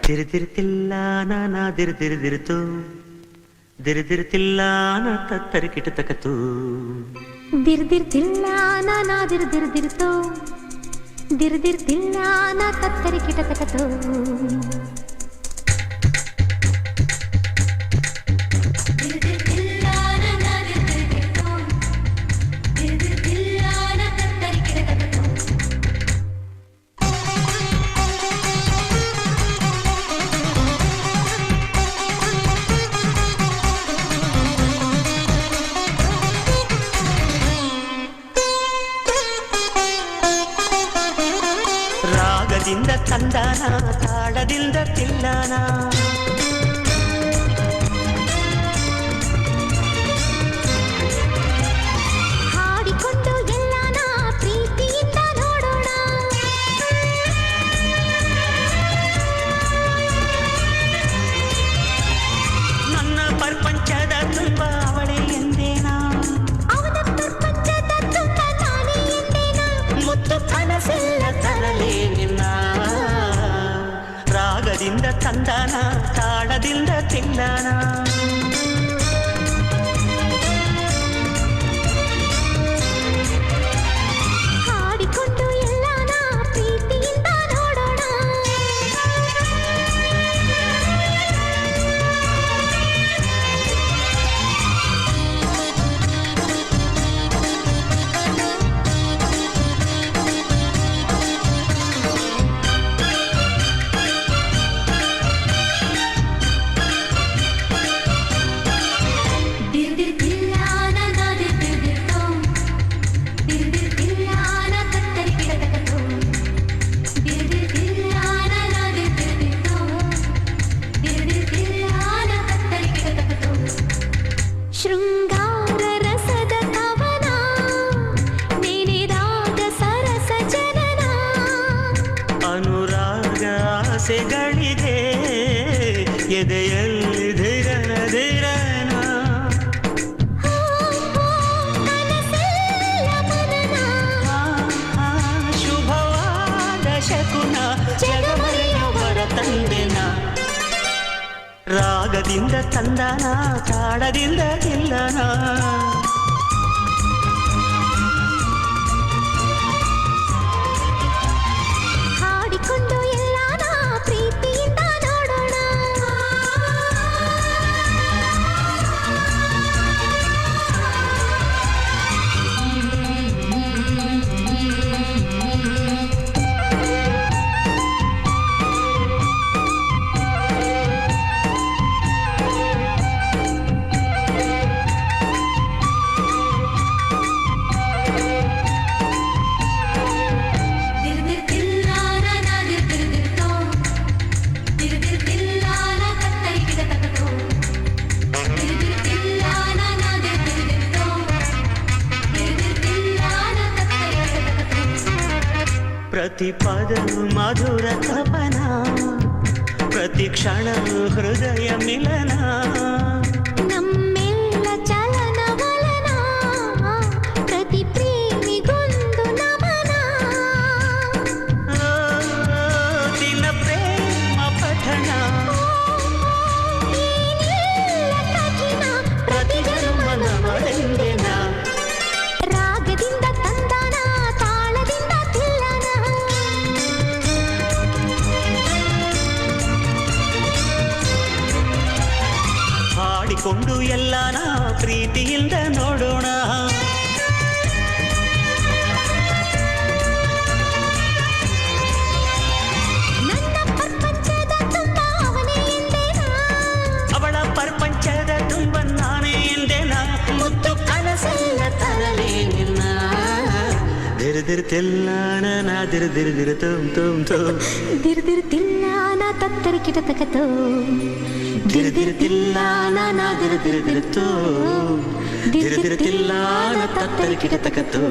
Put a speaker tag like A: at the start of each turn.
A: ದಿರ್ದಿರ್ತಿಲ್ಲ ನಾನಾ ದಿರ್ದಿರ್ದಿರ್ತು ದಿರ್ದಿರ್ತಿಲ್ಲ ನಾ ತತ್ತರಿಕಿಟ ತಕತು
B: ದಿರ್ದಿರ್ತಿಲ್ಲ ನಾನಾ ದಿರ್ದಿರ್ದಿರ್ತು ದಿರ್ದಿರ್ತಿಲ್ಲ ನಾ ತತ್ತರಿಕಿಟ ತಕತು
A: ರಾಗದಿಂದ ತಂದಾನ ತಾಳದಿಂದ ತಿಲ್ಲಾನ
B: ಹಾಡಿಕೊಂಡು ಎಲ್ಲಾನ ಪ್ರೀತಿಯಿಂದ ನೋಡೋಣ
A: ನನ್ನ ಪ್ರಪಂಚದ ತುಂಬ ಅವಳೇ ಎಂದೇನಾ
B: ಅವನ ಪ್ರಪಂಚದ ತುಂಬ ನಾನೇ ಎಂದೇನಾ
A: ಮುತ್ತು ಕನಸೆಲ್ಲ ತರಲೇ ನಿನ್ನ ರಾಗದಿಂದ ತಂದಾನ ತಾಳದಿಂದ ತಿಲ್ಲಾನ
B: ಹಾಡಿಕೊಂಡು ಎಲ್ಲಾನ ಪ್ರೀತಿಯಿಂದ ನೋಡೋಣ ಶೃಂಗಾರ ರಸದ ಕವನ ನೆನೆದಾಗ ಸರಸ ಜನನ
A: ಅನುರಾಗ ಆಸೆಗಳಿಗೆ ಎದೆಯಲ್ಲಿ ಧಿರನ ಧಿರನ
B: ಮನಸ್ಸೆಲ್ಲ ಮನನ
A: ಶುಭವಾದ ಶಕುನ ಜಗಮರೆಯವರ ತಂದೆನ ರಾಗದಿಂದ ತಂದನ ತಾಳದಿಂದ ಗೆಲ್ಲನ
B: ಹಾಡಿಕೊಂಡು ಎಲ್ಲಾನ ಪ್ರೀತಿಯಿಂದ ನೋಡೋಣ
A: ಪ್ರತಿ ಪದವು ಮಧುರ ತಪನ ಪ್ರತಿ ಕ್ಷಣವು ಹೃದಯ ಮಿಲನ
B: ನಮ್ಮೆಲ್ಲ ಚಲನ ವಲನ ಪ್ರತಿ ಪ್ರೇಮಿಗೊಂದು ನಮನ
A: ದಿನ ಪ್ರೇಮ ಪಠಣ
B: ಏನಿಲ್ಲ ಕಠಿಣ
A: ಪ್ರತಿ ಜನ್ಮನ ಮರೆಂದೆನ
B: ರಾಗದಿಂದ ತಂದಾನ ತಾಳದಿಂದ ತಿಲ್ಲನ
A: ಹಾಡಿಕೊಂಡು ಎಲ್ಲಾನ ಪ್ರೀತಿಯಿಂದ ನೋಡೋಣ
B: ನನ್ನ ಪ್ರಪಂಚದ ತುಂಬ ಅವನೇ ಎಂದೇನಾ
A: ಅವಳ ಪ್ರಪಂಚದ ತುಂಬ ನಾನೇ ಎಂದೆನ ಮುತ್ತು ಕನಸೆಲ್ಲ ತರಲೇ ನಿನ್ನ ದಿರ್ದಿರ್ತಿಲ್ಲ ನಾ ದಿರ್ದಿರ್ದಿರ ತುಮ್
B: ದಿರ್ದಿರ್ತಿಲ್ಲ ನಾ ತತ್ತರಿಕಿಟ ತಕತೋ
A: ದಿರ್ದಿರ್ತಿಲ್ಲ ನಾ ದಿರ್ದಿರ್ದಿರ್ತು ದಿರ್ದಿರ್ತಿಲ್ಲ ನಾ ತತ್ತರಿಕಿಟ ತಕತು